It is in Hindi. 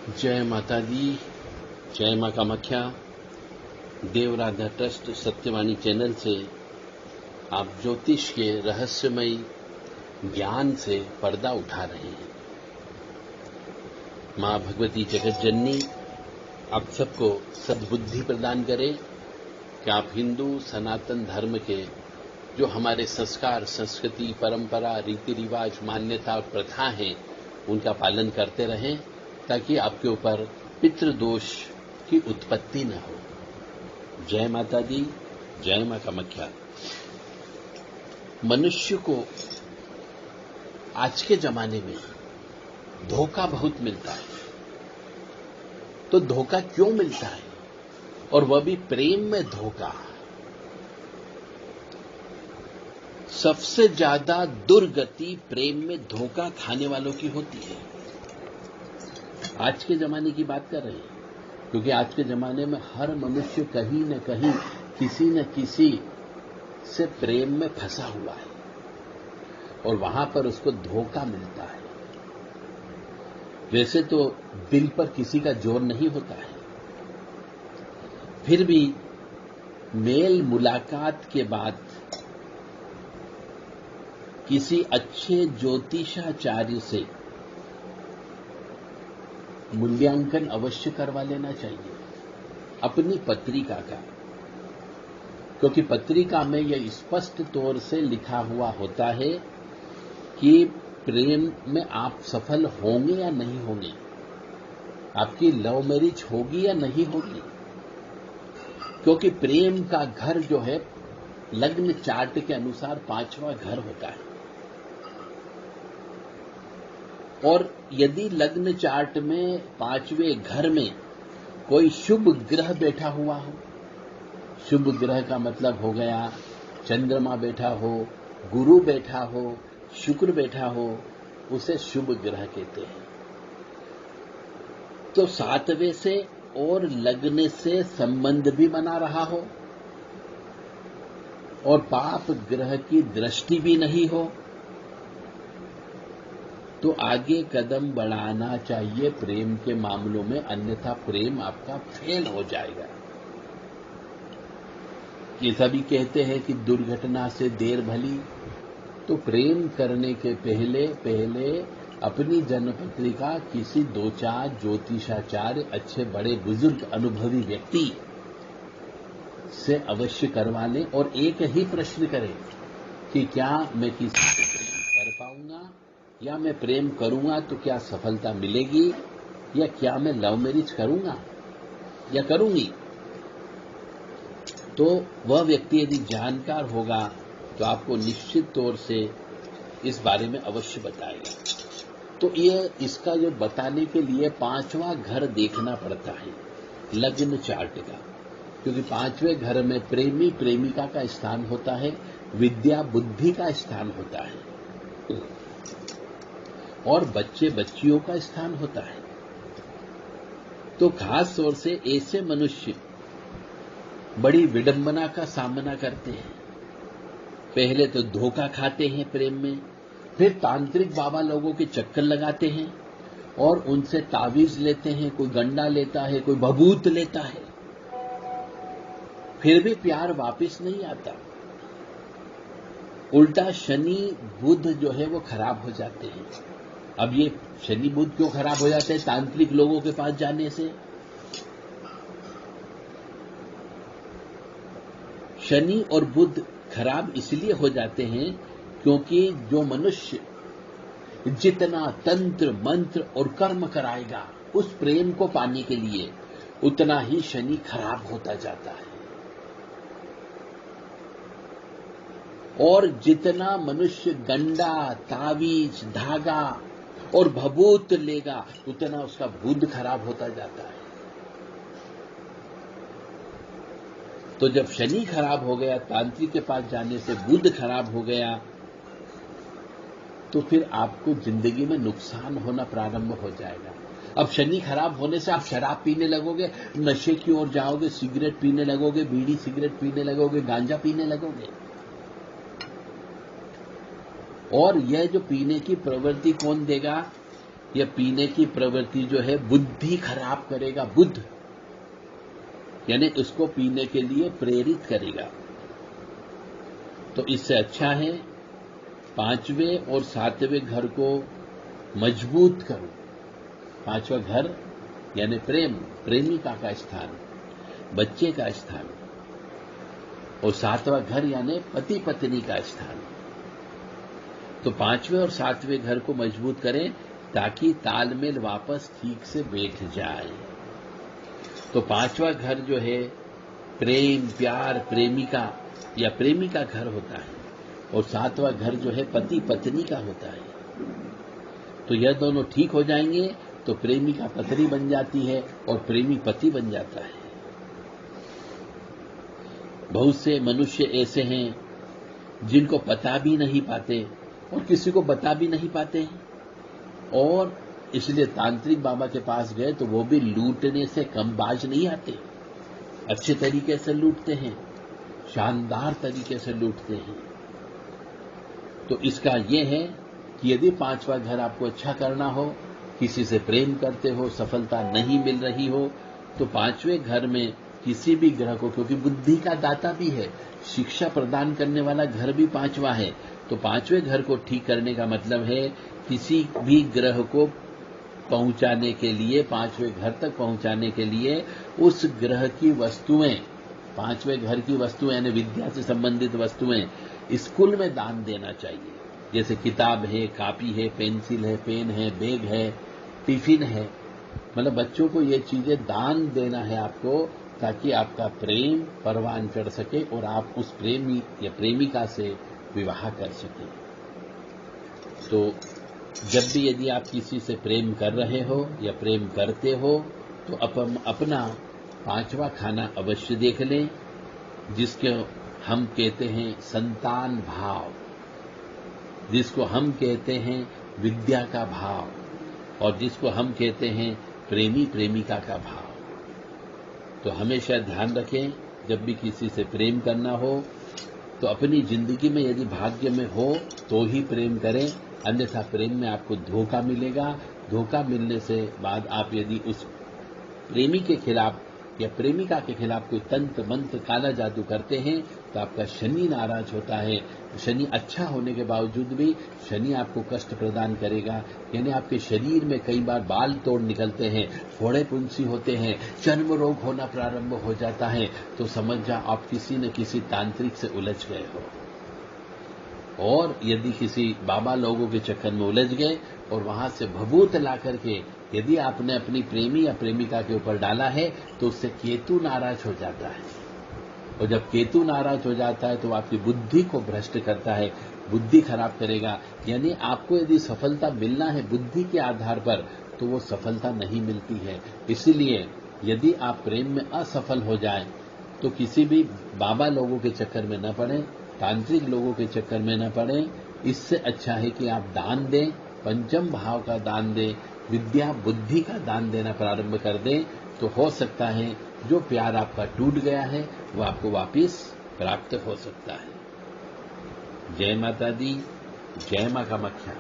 जय माता दी, जय मां कामाख्या। देवराधा ट्रस्ट सत्यवाणी चैनल से आप ज्योतिष के रहस्यमय ज्ञान से पर्दा उठा रहे हैं। मां भगवती जगत जननी आप सबको सद्बुद्धि प्रदान करे कि आप हिंदू सनातन धर्म के जो हमारे संस्कार, संस्कृति, परंपरा, रीति रिवाज, मान्यता और प्रथा हैं, उनका पालन करते रहें ताकि आपके ऊपर पितृदोष की उत्पत्ति न हो। जय माता दी, जय मां कामाख्या। मनुष्य को आज के जमाने में धोखा बहुत मिलता है। तो धोखा क्यों मिलता है, और वह भी प्रेम में धोखा? सबसे ज्यादा दुर्गति प्रेम में धोखा खाने वालों की होती है। आज के जमाने की बात कर रहे हैं, क्योंकि आज के जमाने में हर मनुष्य कहीं न कहीं किसी न किसी से प्रेम में फंसा हुआ है और वहां पर उसको धोखा मिलता है। वैसे तो दिल पर किसी का जोर नहीं होता है, फिर भी मेल मुलाकात के बाद किसी अच्छे ज्योतिषाचार्य से मूल्यांकन अवश्य करवा लेना चाहिए अपनी पत्रिका का, क्योंकि पत्रिका में यह स्पष्ट तौर से लिखा हुआ होता है कि प्रेम में आप सफल होंगे या नहीं होंगे, आपकी लव मैरिज होगी या नहीं होगी। क्योंकि प्रेम का घर जो है लग्न चार्ट के अनुसार 5वां घर होता है, और यदि लग्न चार्ट में 5वें घर में कोई शुभ ग्रह बैठा हुआ हो, शुभ ग्रह का मतलब हो गया चंद्रमा बैठा हो, गुरु बैठा हो, शुक्र बैठा हो, उसे शुभ ग्रह कहते हैं। तो 7वें से और लग्न से संबंध भी बना रहा हो और पाप ग्रह की दृष्टि भी नहीं हो, तो आगे कदम बढ़ाना चाहिए प्रेम के मामलों में, अन्यथा प्रेम आपका फेल हो जाएगा। ये सभी कहते हैं कि दुर्घटना से देर भली, तो प्रेम करने के पहले अपनी जन्मपत्रिका किसी 2-4 ज्योतिषाचार्य, अच्छे बड़े बुजुर्ग अनुभवी व्यक्ति से अवश्य करवा लें और एक ही प्रश्न करें कि क्या मैं किसी से प्रेम कर पाऊंगा, या मैं प्रेम करूंगा तो क्या सफलता मिलेगी, या क्या मैं लव मैरिज करूंगा या करूंगी। तो वह व्यक्ति यदि जानकार होगा तो आपको निश्चित तौर से इस बारे में अवश्य बताएगा। तो ये इसका जो बताने के लिए 5वां घर देखना पड़ता है लग्न चार्ट का, क्योंकि 5वें घर में प्रेमी प्रेमिका का स्थान होता है, विद्या बुद्धि का स्थान होता है और बच्चे बच्चियों का स्थान होता है। तो खास तौर से ऐसे मनुष्य बड़ी विडंबना का सामना करते हैं। पहले तो धोखा खाते हैं प्रेम में, फिर तांत्रिक बाबा लोगों के चक्कर लगाते हैं और उनसे तावीज लेते हैं, कोई गंडा लेता है, कोई भभूत लेता है, फिर भी प्यार वापस नहीं आता। उल्टा शनि बुध जो है वो खराब हो जाते हैं। अब ये शनि बुध क्यों खराब हो जाते हैं तांत्रिक लोगों के पास जाने से? शनि और बुध खराब इसलिए हो जाते हैं क्योंकि जो मनुष्य जितना तंत्र मंत्र और कर्म कराएगा उस प्रेम को पाने के लिए, उतना ही शनि खराब होता जाता है। और जितना मनुष्य गंडा, तावीज, धागा और भभूत लेगा, उतना उसका बुध खराब होता जाता है। तो जब शनि खराब हो गया, तांत्रिक के पास जाने से बुध खराब हो गया, तो फिर आपको जिंदगी में नुकसान होना प्रारंभ हो जाएगा। अब शनि खराब होने से आप शराब पीने लगोगे, नशे की ओर जाओगे, सिगरेट पीने लगोगे, बीड़ी सिगरेट पीने लगोगे, गांजा पीने लगोगे। और यह जो पीने की प्रवृत्ति कौन देगा? या पीने की प्रवृत्ति जो है बुद्धि खराब करेगा, बुद्ध यानी उसको पीने के लिए प्रेरित करेगा। तो इससे अच्छा है 5वें और 7वें घर को मजबूत करो। 5वां घर यानी प्रेम, प्रेमिका का स्थान, बच्चे का स्थान, और 7वां घर यानी पति पत्नी का स्थान। तो 5वें और 7वें घर को मजबूत करें ताकि तालमेल वापस ठीक से बैठ जाए। तो 5वां घर जो है प्रेम, प्यार, प्रेमिका या प्रेमी का घर होता है, और 7वां घर जो है पति पत्नी का होता है। तो यह दोनों ठीक हो जाएंगे तो प्रेमिका पत्नी बन जाती है और प्रेमी पति बन जाता है। बहुत से मनुष्य ऐसे हैं जिनको पता भी नहीं पाते और किसी को बता भी नहीं पाते हैं, और इसलिए तांत्रिक बाबा के पास गए तो वो भी लूटने से कम बाज नहीं आते। अच्छे तरीके से लूटते हैं, शानदार तरीके से लूटते हैं। तो इसका यह है कि यदि 5वां घर आपको अच्छा करना हो, किसी से प्रेम करते हो, सफलता नहीं मिल रही हो, तो 5वें घर में किसी भी ग्रह को, क्योंकि बुद्धि का दाता भी है, शिक्षा प्रदान करने वाला घर भी 5वां है, तो 5वें घर को ठीक करने का मतलब है किसी भी ग्रह को पहुंचाने के लिए, 5वें घर तक पहुंचाने के लिए उस ग्रह की वस्तुएं, 5वें घर की वस्तुएं यानी विद्या से संबंधित वस्तुएं स्कूल में दान देना चाहिए। जैसे किताब है, कापी है, पेंसिल है, पेन है, बैग है, टिफिन है, मतलब बच्चों को ये चीजें दान देना है आपको, ताकि आपका प्रेम परवान चढ़ सके और आप उस प्रेमी या प्रेमिका से विवाह कर सकें। तो जब भी यदि आप किसी से प्रेम कर रहे हो या प्रेम करते हो तो अपना 5वां खाना अवश्य देख लें, जिसके हम कहते हैं संतान भाव, जिसको हम कहते हैं विद्या का भाव, और जिसको हम कहते हैं प्रेमी प्रेमिका का भाव। तो हमेशा ध्यान रखें, जब भी किसी से प्रेम करना हो तो अपनी जिंदगी में यदि भाग्य में हो तो ही प्रेम करें, अन्यथा प्रेम में आपको धोखा मिलेगा। धोखा मिलने से बाद आप यदि उस प्रेमी के खिलाफ या प्रेमिका के खिलाफ कोई तंत्र मंत्र काला जादू करते हैं तो आपका शनि नाराज होता है। शनि अच्छा होने के बावजूद भी शनि आपको कष्ट प्रदान करेगा, यानी आपके शरीर में कई बार बाल तोड़ निकलते हैं, फोड़े पुंसी होते हैं, चर्म रोग होना प्रारंभ हो जाता है, तो समझ जा आप किसी न किसी तांत्रिक से उलझ गए हो। और यदि किसी बाबा लोगों के चक्कर में उलझ गए और वहां से भभूत ला करके यदि आपने अपनी प्रेमी या प्रेमिका के ऊपर डाला है तो उससे केतु नाराज हो जाता है, और जब केतु नाराज हो जाता है तो आपकी बुद्धि को भ्रष्ट करता है, बुद्धि खराब करेगा। यानी आपको यदि सफलता मिलना है बुद्धि के आधार पर तो वो सफलता नहीं मिलती है। इसीलिए यदि आप प्रेम में असफल हो जाएं तो किसी भी बाबा लोगों के चक्कर में न पड़े, तांत्रिक लोगों के चक्कर में न पड़े। इससे अच्छा है कि आप दान दें, पंचम भाव का दान दें, विद्या बुद्धि का दान देना प्रारंभ कर दें, तो हो सकता है जो प्यार आपका टूट गया है वो आपको वापस प्राप्त हो सकता है। जय माता दी, जय मां कामाख्या।